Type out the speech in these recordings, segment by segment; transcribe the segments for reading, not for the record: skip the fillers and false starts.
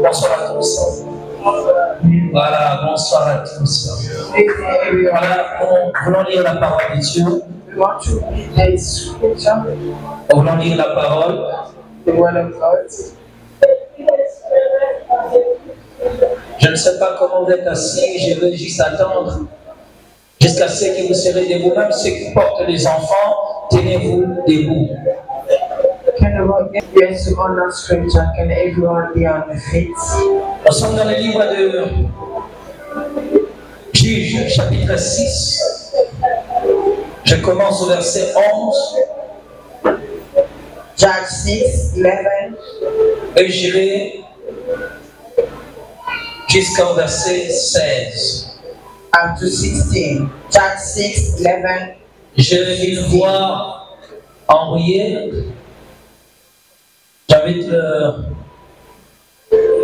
Bonsoir à tous. Voilà, bonsoir à tous. Voilà, nous voulons lire la parole de Dieu. Nous voulons lire la parole. Je ne sais pas comment vous êtes assis, je veux juste attendre jusqu'à ce que vous serez debout. Même ceux qui portent les enfants, tenez-vous debout. Nous sommes dans le livre de Juges, chapitre 6. Je commence au verset 11. Judge 6, 11. Et j'irai jusqu'au verset 16. Up to 16. Judge 6, 11. Je vais le voir envoyer. J'invite le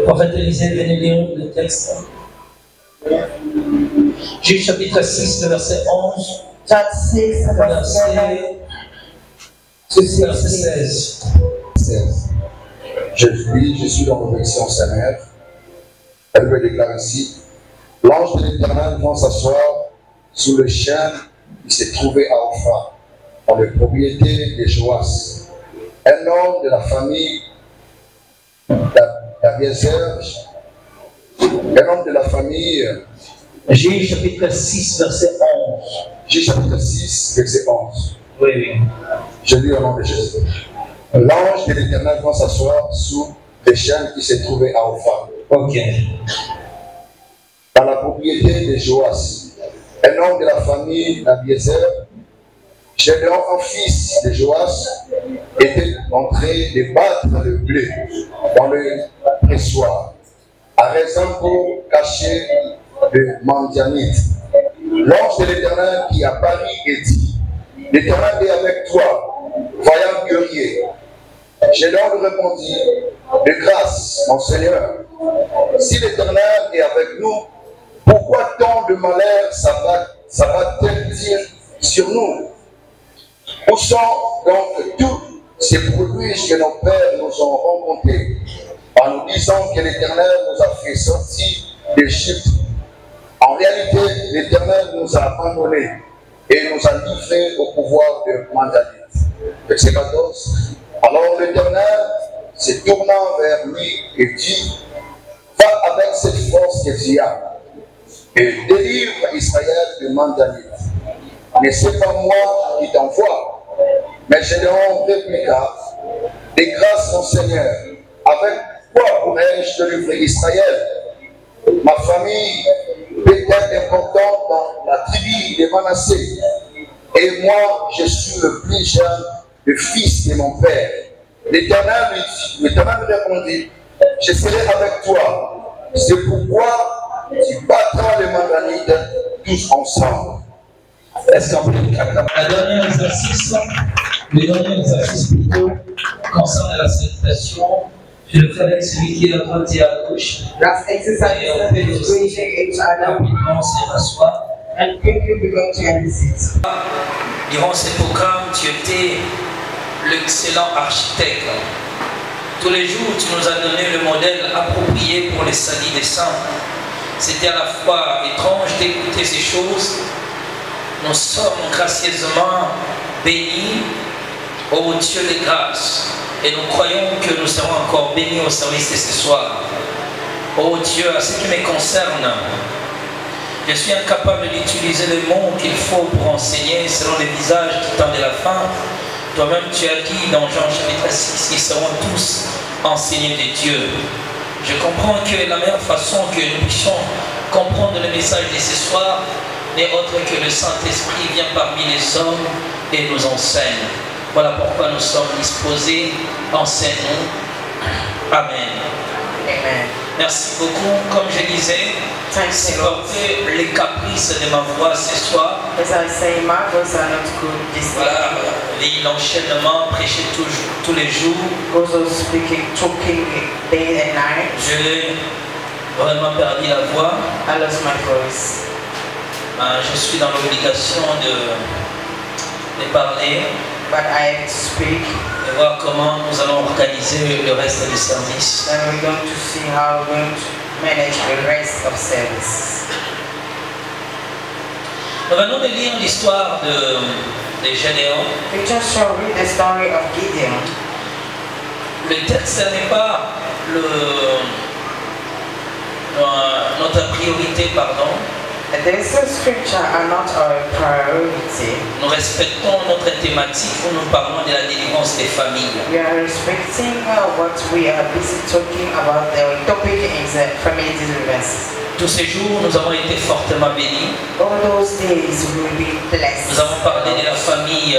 prophète Élisée de venir lire le texte. Juge chapitre 6, le verset 11. Judge 6, verset 16. Je suis dans l'obéissance sa mère. Elle me déclare ainsi: l'ange de l'Éternel vient s'asseoir sous le chêne qui s'est trouvé à Ophrah, dans les propriétés de Joas, un homme de la famille d'Abiezer, un homme de la famille. Juge chapitre 6, verset 11. Juge chapitre 6, verset 11. Oui, oui. Je lis au nom de Jésus. L'ange de l'Éternel vient s'asseoir sous le chêne qui s'est trouvé à Ophrah. Ok. Dans la propriété de Joas, un homme de la famille d'Abiezer, Gédéon, un fils de Joas, était entré de battre le blé dans le pressoir, à raison pour cacher le Mandianite. L'ange de l'Éternel qui apparut et dit: l'Éternel est avec toi, voyant guerrier. Gédéon lui répondit: de grâce, mon Seigneur, si l'Éternel est avec nous, pourquoi tant de malheur s'abat-t-il sur nous? Où sont donc tous ces produits que nos pères nous ont rencontrés en nous disant que l'Éternel nous a fait sortir d'Égypte? En réalité, l'Éternel nous a abandonnés et nous a livrés au pouvoir de Mandianite. Verset 14. Alors l'Éternel, se tournant vers lui, et dit: va avec cette force que tu as et délivre Israël de Mandamite. Ne c'est pas moi qui t'envoie. Mais Gédéon répliqua, de grâce mon Seigneur, avec quoi pourrais-je délivrer Israël? Ma famille peut être importante dans la tribu de Manassé. Et moi, je suis le plus jeune, le fils de mon père. L'Éternel lui répondit, je serai avec toi. C'est pourquoi tu battras les Mandanites tous ensemble. Est-ce qu'on peut le dernier exercice plutôt concerne la salutation? Je le ferai avec celui qui est à droite et à gauche. Last exercise Et on peut is aussi greeting each other rapidement se rasseoir. and quickly begin to have a seat. Durant ce programme, tu étais l'excellent architecte. Tous les jours, tu nous as donné le modèle approprié pour les salis des saints. C'était à la fois étrange d'écouter ces choses. Nous sommes gracieusement bénis, ô Dieu de grâce, et nous croyons que nous serons encore bénis au service de ce soir. Ô Dieu, à ce qui me concerne, je suis incapable d'utiliser les mots qu'il faut pour enseigner selon le visage qui tend de la fin. Toi-même, tu as dit dans Jean chapitre 6, ils seront tous enseignés de Dieu. Je comprends que la meilleure façon que nous puissions comprendre le message de ce soir n'est autre que le Saint-Esprit vient parmi les hommes et nous enseigne. Voilà pourquoi nous sommes disposés, enseignons. Amen. Amen. Merci beaucoup. Comme je disais, c'est porter les caprices de ma voix ce soir. As I say, my voice are not good this Voilà, day. l'enchaînement, prêcher tous les jours. Goes on speaking, talking day and night. J'ai vraiment perdu la voix. I lost my voice. Je suis dans l'obligation de parler But I have to speak, et voir comment nous allons organiser le reste du service. and we're going to see how we're going to manage the rest of service. Nous venons de lire l'histoire de Gédéon. We just shall read the story of Gideon. Le texte n'est pas notre priorité, pardon. These scriptures are not our priority. Nous respectons notre thématique où nous parlons de la délivrance des familles. We are respecting what we are busy talking about. The topic is family deliverance. Tous ces jours, nous avons été fortement bénis. All those days we will be blessed. Nous avons parlé de la famille,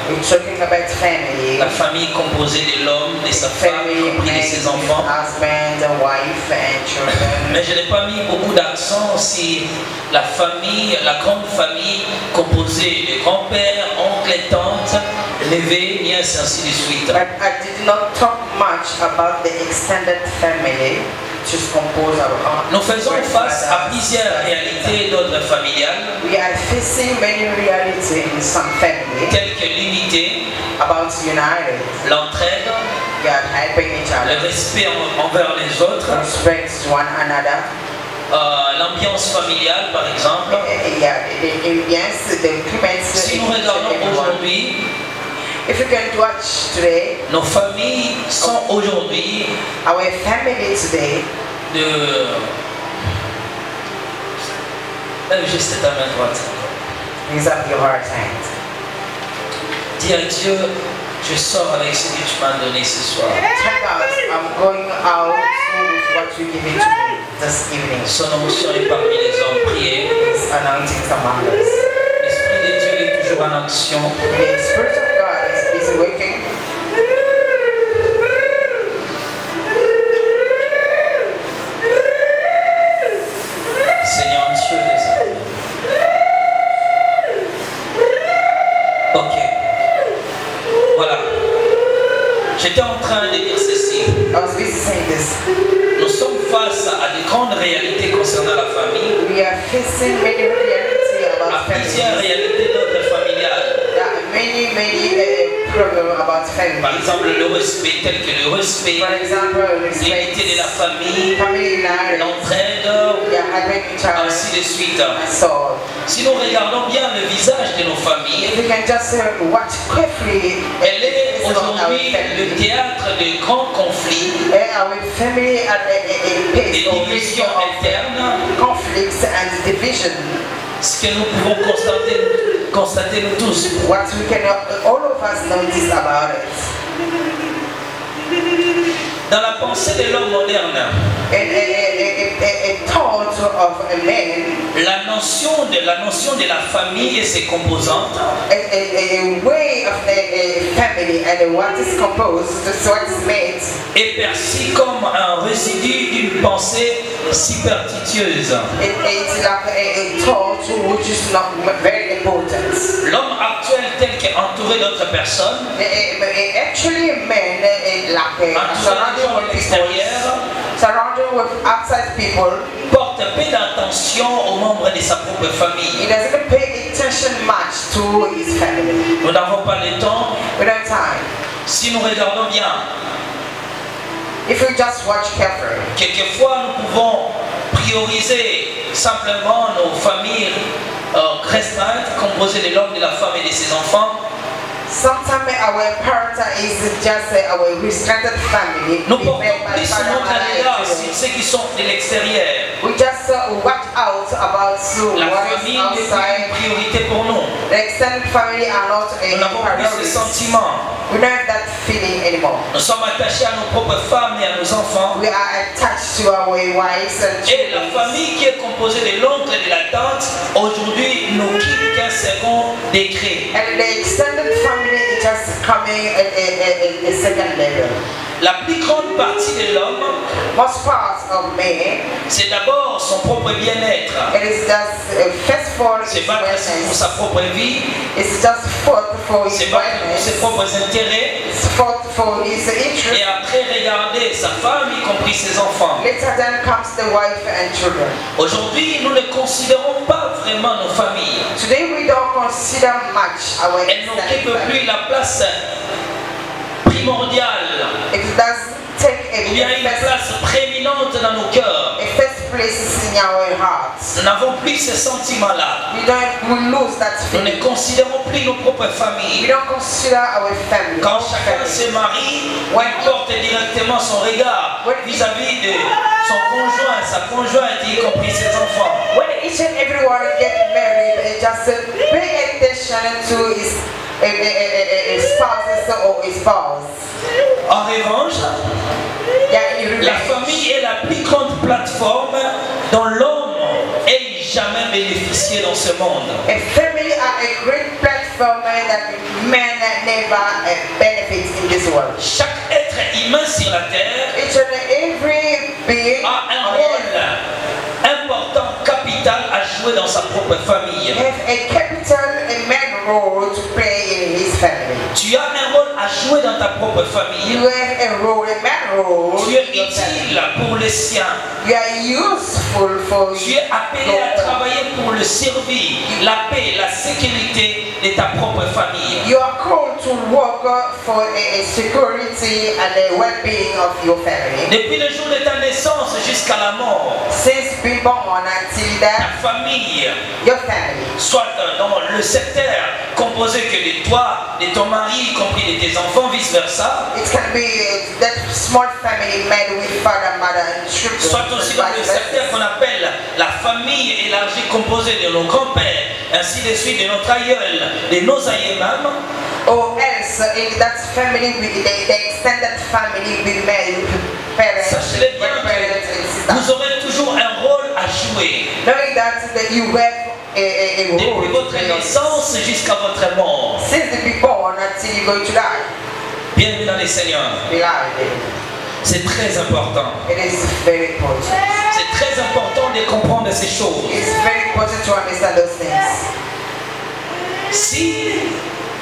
We're talking about family. la famille composée de l'homme, de sa femme, Family, compris de ses enfants. husband, wife, and children. Mais je n'ai pas mis beaucoup d'accent sur la famille, la grande famille composée de grands-pères, oncles et tantes, neveux, nièces, ainsi de suite. But I did not talk much about the extended family, which is composed of Nous faisons face à plusieurs réalités d'ordre familial, We are facing many realities in some family telles que l'unité, about united. l'entraide, We are helping each le other, respect envers les autres, respect one another. l'ambiance familiale par exemple. Yes, the increments. Si nous regardons aujourd'hui, If you can watch today, nos familles sont aujourd'hui our family today. Juste ta main droite. Raise up your right hand. Dis à Dieu, je sors avec ce que tu m'as donné ce soir. Check out. I'm going out with what you give it to me this evening. Son onction est parmi les hommes. Priez. His anointing among us. L'Esprit de Dieu est toujours en action. The Spirit of God is working. Seigneur Dieu des armées. Ok. Voilà. J'étais en train de dire ceci. I was busy saying this. Nous sommes face à de grandes réalités concernant la famille, We are facing many realities à about plusieurs family. réalités d'ordre familial. There are many problems about Par family. exemple, le respect, tel que le respect, For example, respect, l'unité de la famille, family united. l'entraide, We are helping each other. ainsi de suite. And so, Si nous regardons bien le visage de nos familles, if we can just watch carefully, elle est focus on our aujourd'hui le family. théâtre de grands conflits, Our family are a des place of divisions internes, conflicts and division. ce que nous pouvons constater nous tous. What we can all of us notice about it. Dans la pensée de l'homme moderne, A thought of a man, la notion de la famille et ses composantes a way of a family and what is composed, what is made, est perçue comme un résidu d'une pensée superstitieuse. it's like a thought which is not very important. L'homme actuel tel qu'entouré d'autres personnes, Actually, a man like entouré de l'extérieur, surrounded with outside people, porte peu d'attention aux membres de sa propre famille. he doesn't pay attention much to his family. Nous n'avons pas le temps. We don't have time. Si nous regardons bien, If you just watch carefully, quelquefois nous pouvons prioriser simplement nos familles restreintes, composées de l'homme, de la femme et de ses enfants. sometimes our parent is just our restricted family. Nous We portons made by plus father, notre mother, regard and sur children. ceux qui sont de l'extérieur. We just watch out about La what famille is n'est plus outside. une priorité pour nous. The extended family are not Nous a n'avons plus ce priority. sentiment. We don't have that feeling anymore. Nous sommes attachés à nos propres femmes et à nos enfants. We are attached to our wives and Et la children. famille qui est composée de l'oncle et de la tante, aujourd'hui, nous quitte qu'un second décret. And the extended family is just coming a second level. La plus grande partie de l'homme, Most parts of me, c'est d'abord son propre bien-être. it is just first for C'est his battre pour wellness. sa propre vie, It's just for his c'est battre pour ses wellness. propres intérêts, It's for his et interest. après regarder sa femme, y compris ses enfants. Later then comes the wife and children. Aujourd'hui, nous ne considérons pas vraiment nos familles. Today we don't consider much our Elles extended n'occupent family. plus la place primordiale, It does take il y a une place prééminente dans nos cœurs. a first place in our hearts. Nous n'avons plus ce sentiment-là. We lose that Nous ne feeling. considérons plus nos propres We familles. don't consider our family. Quand our chacun family. se marie, il porte directement son regard vis-à-vis de son conjoint, sa conjointe, y compris ses enfants. When each and everyone get married, just pay attention to his spouses or his spouse. En revanche, Yeah, in la revenge. famille est la plus grande plateforme dont l'homme ait jamais bénéficié dans ce monde. A family are a great platform that men never benefit in this world. Chaque être humain sur la terre Each and every being a un on rôle earth important, capital à jouer dans sa propre famille. have a capital, a man role to play in his family. Tu as un rôle à jouer dans ta propre famille. You have a role, a man role Tu es in your family. utile pour les siens. You are useful for Tu es appelé à travailler pour le servir, la paix, la sécurité de ta propre famille. You are called to work for a security and a well-being of your family. Depuis le jour de ta naissance jusqu'à la mort, Since being born until ta that, famille, your family, soit dans le secteur composé que de toi, de ton mari, y compris de tes enfants, vice-versa, it can be that small family made with father, mother, and children. soit aussi dans le secteur qu'on appelle la famille élargie composée de nos grands-pères, ainsi de suite, de notre aïeul, de nos aïeux même. Or else, in that family, the extended family will made with parents, Sachez-le bien grandparents, and que vous sisters. aurez toujours un rôle à jouer. Knowing that you have a role Depuis to votre play. naissance jusqu'à votre mort. Since you be born until you go to die. Bienvenue dans les Seigneurs. Beloved, C'est très important. it is very important. C'est très important de comprendre ces choses. It's very important to understand those things. Si,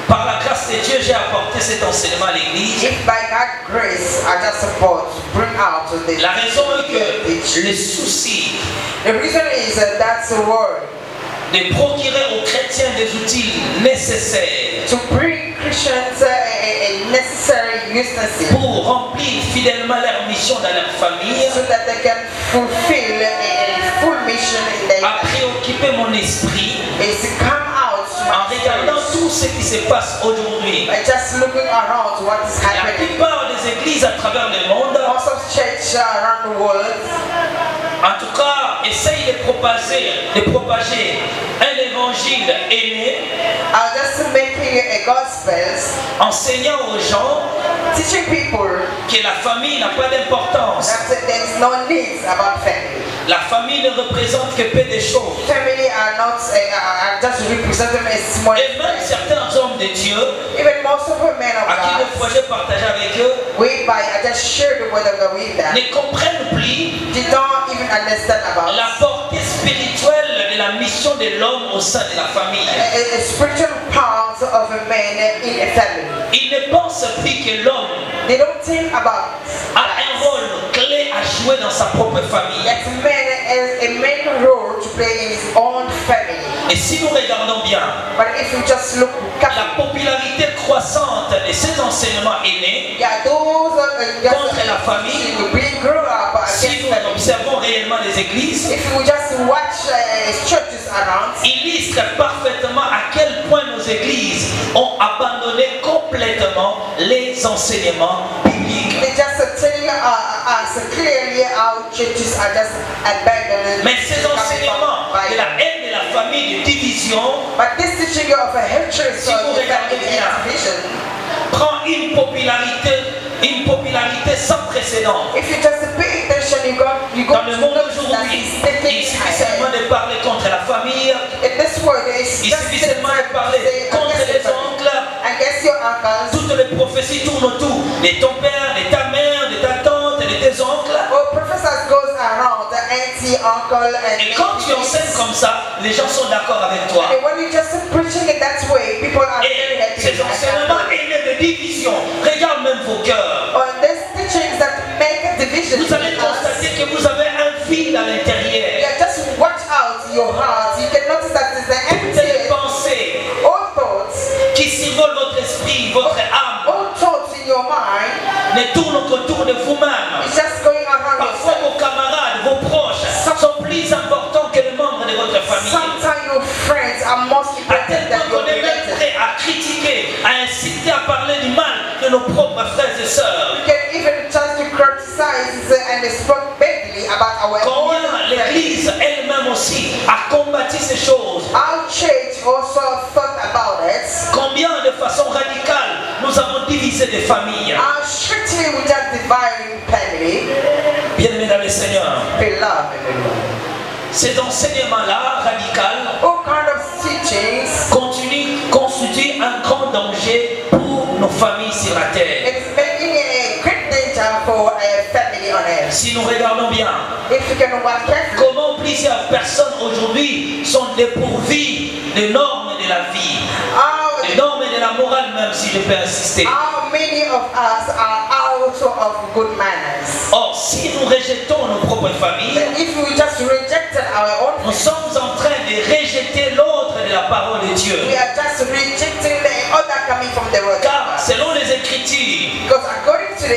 par la grâce de Dieu, j'ai apporté cet enseignement à l'Église, If by God's grace I just support to bring out the la raison est que le souci the reason is that's the word de procurer aux chrétiens des outils nécessaires to bring Christians a necessary utensil pour remplir fidèlement leur mission dans leur famille, so that they can fulfill a full mission in their a préoccupé mon esprit is to come out to en regardant my tout ce qui se passe aujourd'hui, by just looking around what is la happening. plupart des églises à travers le monde, Most of church around the world, en tout cas, essayent de propager un évangile aîné, are just making a gospels, enseignant aux gens teaching people que la famille n'a pas d'importance. that there is no needs about family. La famille ne représente que peu de choses. Family are not are just represented as small. Et même certains hommes de Dieu, Even most of the men of à qui le God, projet partagé avec eux, whereby I just share the word of God with them, ne comprennent plus they don't even understand about la portée spirituelle de la mission de l'homme au sein de la famille. a spiritual part of a man in a family. Ils ne pensent plus que l'homme They don't think about a un rôle clé à jouer dans sa propre famille. that man has a main role to play in his own family. Et si nous regardons bien But if you just look la carefully, popularité croissante de ces enseignements aînés yeah, those contre la famille, we grew up si against nous family. observons réellement les églises, If you just watch churches around, illustre parfaitement à quel point nos églises ont abandonné complètement les enseignements bibliques. they just telling us clearly how churches are just abandoned. Mais ces enseignements de la haine de la famille, de division, But this teaching of a hatred Si vous of the regardez family bien, and division, prend une popularité sans précédent. if you just pay attention, you go Dans le to monde notice that aujourd'hui, it's il taking suffit seulement ahead. de parler contre la famille, In this world, it's il just suffit the seulement time de to parler say contre against les the family, oncles. against your uncles. Toutes les prophéties tournent autour de ton père, de ta mère, de ta tante, de tes oncles. Well, professors goes around the auntie, uncle, and Et quand tu enseignes comme ça, les gens sont d'accord avec toi. and when you just preaching it that way, people are very Et happy. ces enseignements haineux de division, regarde même vos cœurs. On these teachings that make a division, Vous allez constater que vous avez un vide à l'intérieur. yeah, just watch out your heart. You can notice that there's an Toutes les empty, pensées all thoughts, qui survolent votre esprit, votre âme, all thoughts in your mind. ne tournent qu'autour de vous-même. It's just going around Parfois, yourself. vos camarades, vos proches sont plus importants que les membres de votre famille. Sometimes your friends are most À tel important than point your qu'on est même relatives. prêt à critiquer, à inciter à parler du mal de nos propres frères et sœurs. You can even try to criticize and speak badly about our Quand friends. l'Église elle-même aussi a combattu ces choses, Our church also thought about it. combien de façon radicale nous avons divisé des familles. How strictly we just dividing family. Bien-aimés dans le Seigneur, Beloved. ces enseignements-là, radicaux, All kind of teachings. constituent un grand danger pour nos familles sur la terre. It's making a great danger for a family on earth. Si nous regardons bien, If you can watch carefully, comment plusieurs personnes aujourd'hui sont dépourvues des normes de la vie, des normes de la morale même, si je peux insister. how many of us are out of good manners? Or, si nous rejetons nos propres familles, If we just rejected our own, nous sommes en train de rejeter l'ordre de la parole de Dieu. we are just rejecting the order coming from the word. Car selon les Écritures, Because according to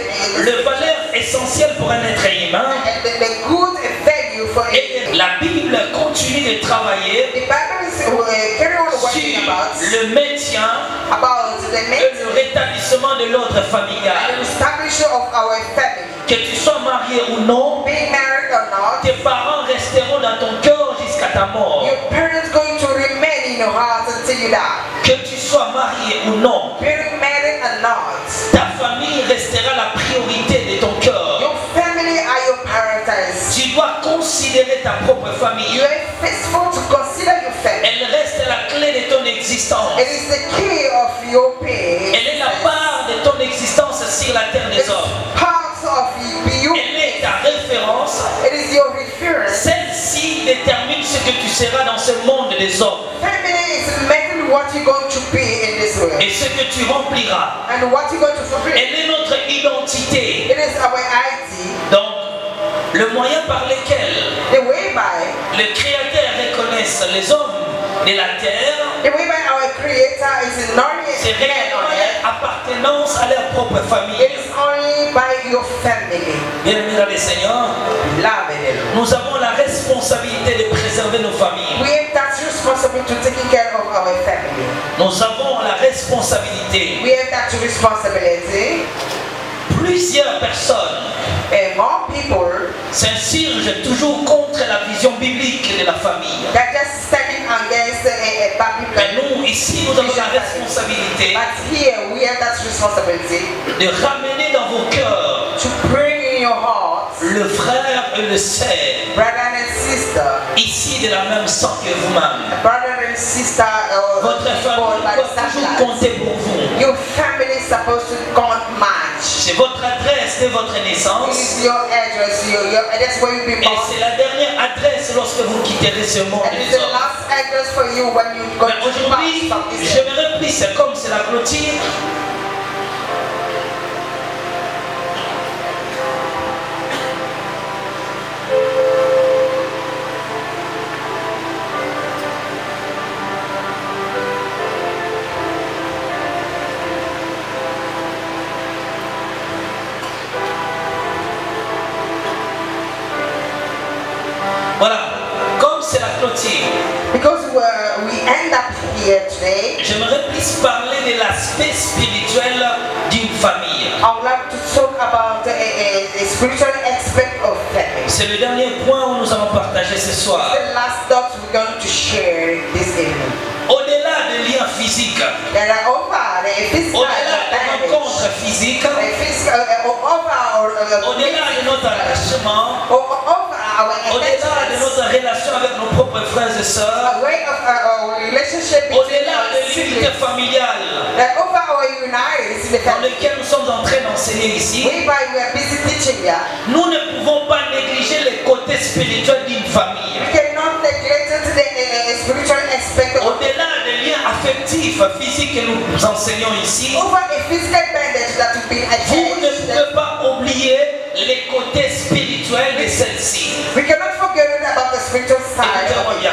le valeur essentielle pour un être humain, the good value for et it, la Bible continue de travailler the Bible is carry on working sur le maintien about the et maintenance le rétablissement de l'ordre and familial. the establishment of our family. Que tu sois marié ou non, Being married or not, tes parents resteront dans ton cœur jusqu'à ta mort. your parents going to remain in your heart until you die. Que tu sois marié ou non, Being married or not, ta famille restera la priorité de ton cœur. your family are your priorities. Tu dois considérer ta propre famille. You are faithful to consider your family. Elle reste la clé de ton existence. It is the key of your pain. Elle est la part de ton existence sur la terre des It's hommes. part of you. Elle est ta référence. It is your reference. Celle-ci détermine ce que tu seras dans ce monde des hommes Family is making what you're going to be in this world et ce que tu rempliras. and what you're going to fulfill. Elle est notre identité. It is our ID, Donc, le moyen par lequel the way by le Créateur reconnaisse les hommes de la terre, our Creator is knowing c'est it réellement on earth. leur appartenance à leur propre famille. It is only by your family. Bien-aimés dans le Seigneur, Beloved. nous avons la responsabilité de préserver nos familles. We have that responsible to taking care of our family. Nous avons la responsabilité. We have that responsibility. Plusieurs personnes And more people s'insurgent toujours contre la vision biblique de la famille. that just standing against a Mais biblical. nous, ici, nous avons la responsabilité But here we have that responsibility de ramener dans vos cœurs to bring in your hearts, le frère et le sœur, brother and sister, ici de la même sang que vous-même. brother and sister, Votre famille born by doit the same toujours blood. compter pour vous. Your family is supposed to count much. C'est votre adresse de votre naissance. It's your address, that's where you be Et born. c'est la dernière adresse lorsque vous quitterez ce monde And it's des the hommes. last address for you when you go Mais to aujourd'hui, pass from this je me replie, c'est comme c'est la clôture. Voilà, comme c'est la clôture, Because we end up here today, j'aimerais plus parler de l'aspect spirituel d'une famille. I would like to talk about a spiritual aspect of family. C'est le dernier point où nous allons partager ce soir. The last thought we're going to share this evening. Au-delà des liens physiques, There are over the physical au-delà des rencontres physiques, au-delà de notre attachement, au-delà de notre relation avec nos propres frères et sœurs, au-delà de l'unité familiale dans laquelle nous sommes en train d'enseigner ici, nous ne pouvons pas négliger les côtés spirituels d'une famille. Au-delà des liens affectifs, physiques que nous enseignons ici, vous ne pouvez pas oublier les côtés spirituels de celle-ci. Écoutez-moi bien.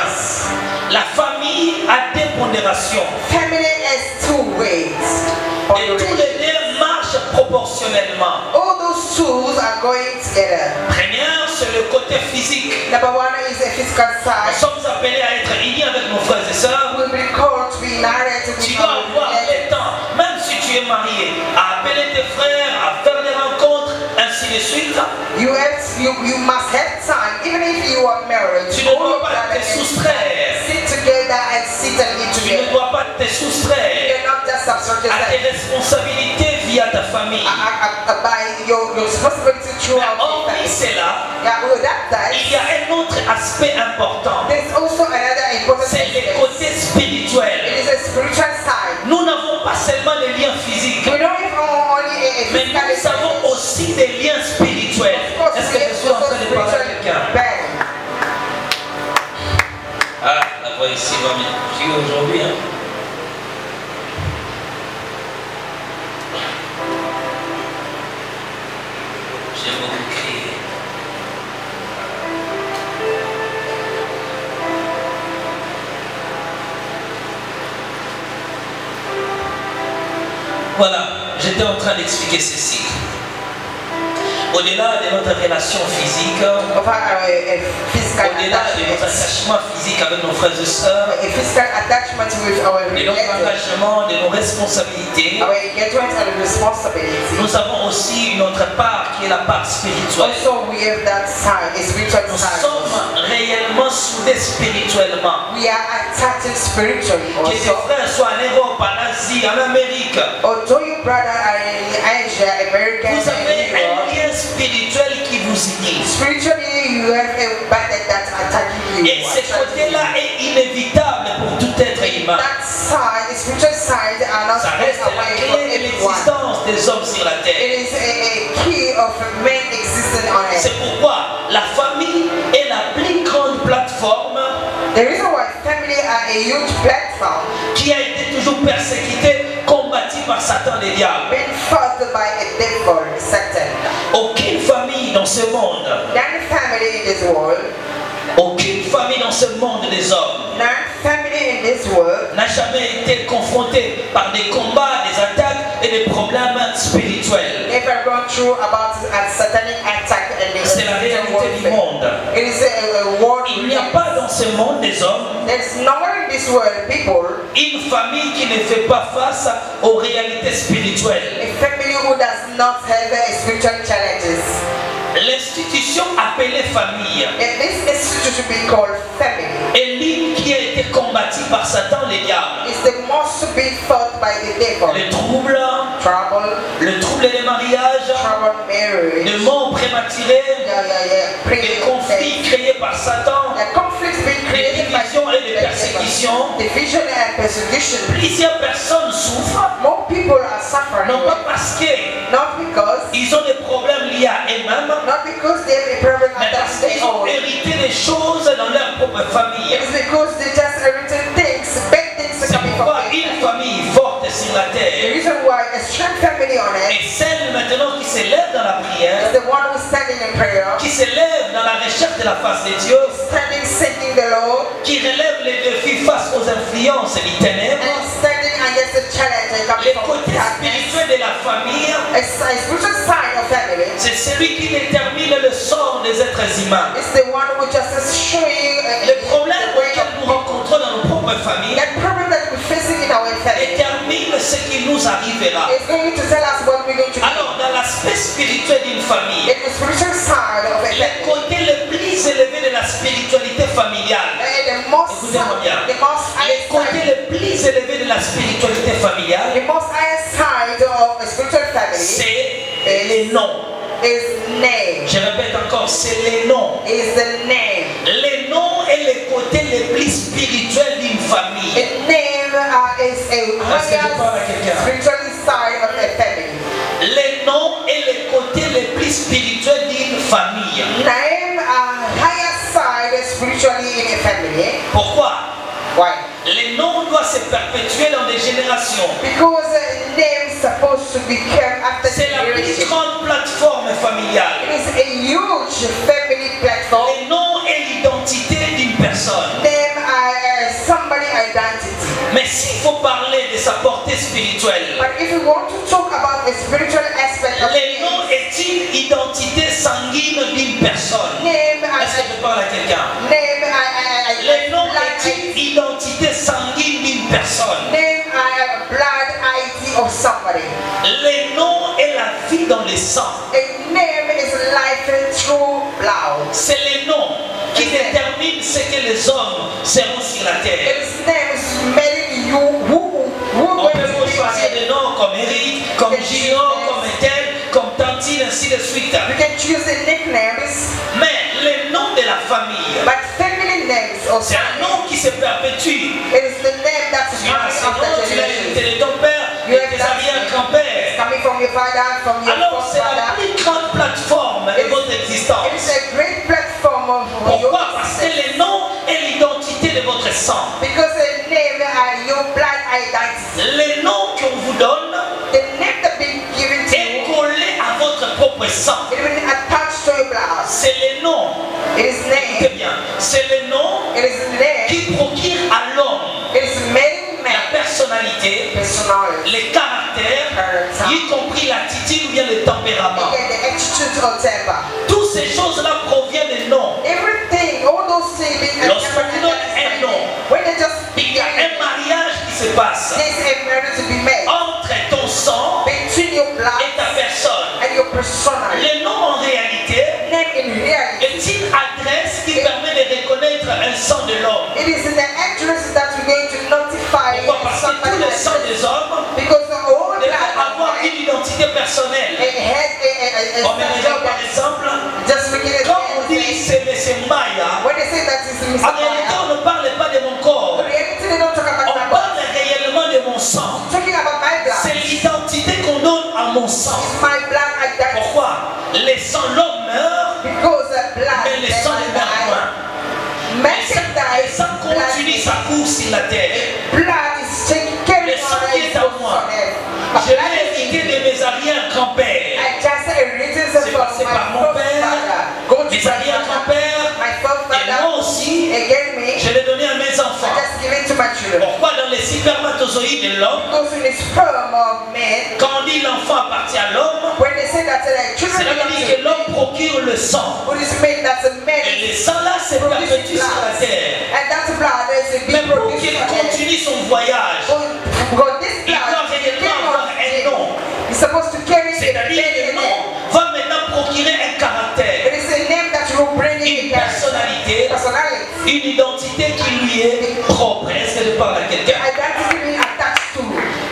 La famille a des pondérations. Family has two ways. Et tous les deux marchent proportionnellement. All those tools are going together. Première, c'est le côté physique. Number one is a physical Nous side. sommes appelés à être unis avec nos frères et sœurs. We'll be called to be united to Tu be dois avoir le temps, même si tu es marié, à appeler tes frères, à faire des rencontres, ainsi de suite. You must have time, even if you are married. Tu ne dois pas te soustraire. Sit together and sit and eat Tu ne together. dois pas te soustraire You're not just subject à tes responsabilités via ta famille. by your responsibility Mais throughout your hormis family. cela, Yeah, well, that il time, y a un autre aspect important. there's also another important C'est les aspect. côtés spirituels. It is a spiritual side. Nous n'avons pas seulement des liens physiques, We don't have only a mais physical nous avons aspect. aussi des liens spirituels. Of course, Est-ce we que je have suis en also train de parler à spiritual quelqu'un? band. Ah, la voix ici va bien. Je suis aujourd'hui. Hein. J'ai beaucoup crié. Voilà, j'étais en train d'expliquer ceci. Au-delà de notre relation physique, Of physical au-delà de notre attachment. attachement physique avec nos frères et sœurs, A physical attachment with our de notre relatives. engagement, de nos responsabilités, Our engagement and responsibility. nous avons aussi une autre part qui est la part spirituelle. Also, we have that side, a spiritual Nous side. sommes réellement soudés spirituellement. We are attached spiritually Que tes also. frères soient en Europe, en Asie, en Amérique, Although your brother are in Asia, America, vous and avez un Europe, lien spirituel qui vous unit. spiritually you have a band that's attacking you. Et ce côté-là est inévitable pour tout être humain. That side, the spiritual side, are not Ça taken reste la away clé from de everyone. l'existence des hommes sur la terre. It is a key of men existing on earth. C'est pourquoi la famille est la plus grande plateforme The reason why family are a huge platform qui a été toujours persécutée, combattue par Satan et les diables. being fought by a devil, Satan. Aucune famille dans ce monde, None family in this world, aucune famille dans ce monde des hommes none family in this world n'a jamais été confrontée par des combats, des attaques et des problèmes spirituels. never gone through about a satanic attack and the C'est la réalité du monde. It is a world. Il n'y a pas dans ce monde des hommes There's nowhere in this world, people, une famille qui ne fait pas face aux réalités spirituelles. a family who does not have spiritual challenges. L'institution appelée famille And this institution be called family. est l'une qui a été combattue par Satan, les diables. It's the most be fought by the devil. Les troubles, le trouble des mariages, trouble marriage, les morts prématurées, les conflits créés par Satan, the conflicts being les created by divisions et les persécutions. division and persecution. Plusieurs personnes souffrent, More people are suffering, non pas parce qu'ils not because ont des problèmes liés à eux-mêmes, not because they have a problem mais at parce their qu'ils ont own. hérité des choses dans leur propre famille. It is because they just inherited things, bad things C'est coming from pourquoi them. une famille forte sur la The terre reason why a strong family on est it celle maintenant qui s'élève dans la is prière, the one who's standing in prayer, qui s'élève dans la recherche de la face de Dieu, standing seeking the Lord, qui relève les défis face aux influences du ténèbre, and standing against the challenge and les coming from côtés darkness. spirituels de la famille. A spiritual side of family C'est celui qui détermine le sort des êtres humains. is the one who just is showing Le problème the way auquel nous rencontrons dans nos propres familles that problem that we're facing in our family détermine ce qui nous arrivera. is going to tell us what we're going to do. Alors, dans l'aspect spirituel d'une famille, In the spiritual side of a les family, côtés les plus élevés de la spiritualité familiale, the most écoutez-moi bien, les côtés highest les plus élevés de la spiritualité familiale, side of a spiritual family c'est les noms. is name. Je répète encore, c'est les noms. Is the name. Les noms et les côtés les plus spirituels d'une famille. A name is a Est-ce que je parle à quelqu'un? highest spiritual side of a family. Les noms et les côtés les plus spirituels d'une famille. Name a higher side spiritually in a family. Pourquoi? Why? Les noms doivent se perpétuer dans des générations. Because a name is supposed to become after C'est la plus generation. grande plateforme familiale. It is a huge family platform. Les noms et l'identité d'une personne. Name somebody identity. Mais s'il faut parler de sa portée spirituelle, But if you want to talk about the spiritual aspect of les noms est une identité sanguine d'une personne. name, Est-ce que je parle à quelqu'un? Les noms est une identité sanguine d'une personne. name blood ID of somebody. Les noms est la vie dans le sang. A name is life through blood. C'est les noms qui déterminent ce que les hommes seront sur la terre. Its name is making you who On going peut to vous be choisir it. des noms comme Eric, comme Gino, comme Ethel, comme Tantine, ainsi de suite. You can choose the nicknames, Mais les noms de la famille, but family names also. c'est un nom qui se perpétue. It is the name that's Tu as ce coming nom, after tu l'as hérité generation. de ton père et tes arrière-grands-pères. Coming from your father, from your Alors c'est la forefather. plus grande plateforme de votre It existence. is a great platform of your Pourquoi? Parce que les noms et l'identité de votre sang. because the name are your blood identity. Les noms qu'on vous donne The name that been given to est you, collé à votre propre sang. it will be attached to your blood. C'est les noms, It is écoutez name. bien, c'est les noms It is name. qui procurent à l'homme It is made la man. personnalité, Personality. les caractères, y compris l'attitude ou bien le tempérament. Again, the attitude or temper. Toutes ces choses-là proviennent des noms. Everything, all those things being Lorsqu'on vous donne un nom, when they just il y a un mariage qui se passe there's a marriage to be made entre ton sang between your blood et ta personne. and your personality. Le nom en réalité Name in reality. est une adresse qui permet de reconnaître un sang de l'homme. It is the address that we're going to notify Pourquoi? Parce que somebody tous les sangs des hommes because the whole devraient blood avoir une identité personnelle. it has a On regarde par exemple, just looking at quand on dit c'est M. Maya, when they say that is Mr. en réalité on ne parle pas de mon corps, In reality, they don't talk about on my parle body. réellement de mon sang. Talking about my blood. C'est l'identité qu'on donne à mon sang. It's my blood identity. Pourquoi? Les sangs, l'homme meurt, Because the blood mais les sangs ne meurent point. Man Les can die. sangs continue sa course sur la terre. Blood is taking care Le sang qui est en moi, je l'ai hérité de mes arrière-grands-pères. I just inherited C'est from passé my par mon père, forefather. Go to mes my arrière-grands-pères, my et moi forefather. aussi, Again me. je l'ai donné à mes enfants. I just give it to my children. Pourquoi dans les spermatozoïdes de l'homme, Because in the sperm of man, quand on dit l'enfant appartient à l'homme, when they say that the children cela veut belong dire to que l'homme procure le sang. what is made that's a man Et le sang là se perpétue sur la terre. and that blood is Mais being pour produced qu'il on son voyage, il doit réellement avoir un nom. C'est-à-dire le nom va maintenant procurer un caractère, une personnalité, une identité qui lui est propre. Est-ce que je parle à quelqu'un?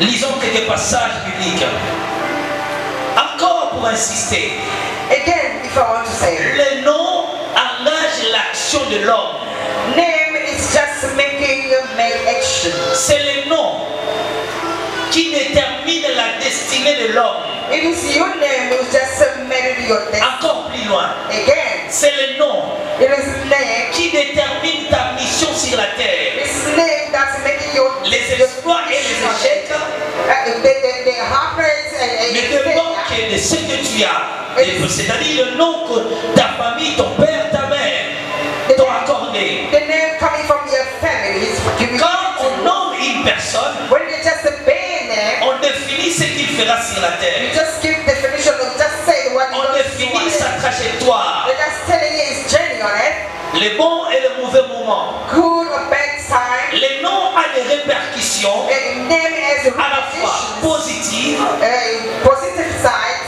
Lisons quelques passages bibliques. Encore pour insister. Again, if I want to say, Le nom engage l'action de l'homme. name is just making you make action. C'est le nom qui détermine la destinée de l'homme. It is your name who just made your destiny. Encore plus loin. Again, C'est le nom it is name. qui détermine ta mission sur la terre. It's name that's making your Les exploits et les échecs the heartbreaks and ne dépendent que de ce que tu as. C'est-à-dire le nom que ta famille, ton père, ta mère t'ont accordé. the name coming from your family is giving. Quand on nomme une personne, When you just obey name, on définit ce qu'il fera sur la you terre. just give definition of just say what On définit sa trajectoire, They're just telling you his journey on it. les bons et les mauvais moments. Good or bad time. Le nom a des répercussions And name has à la fois positives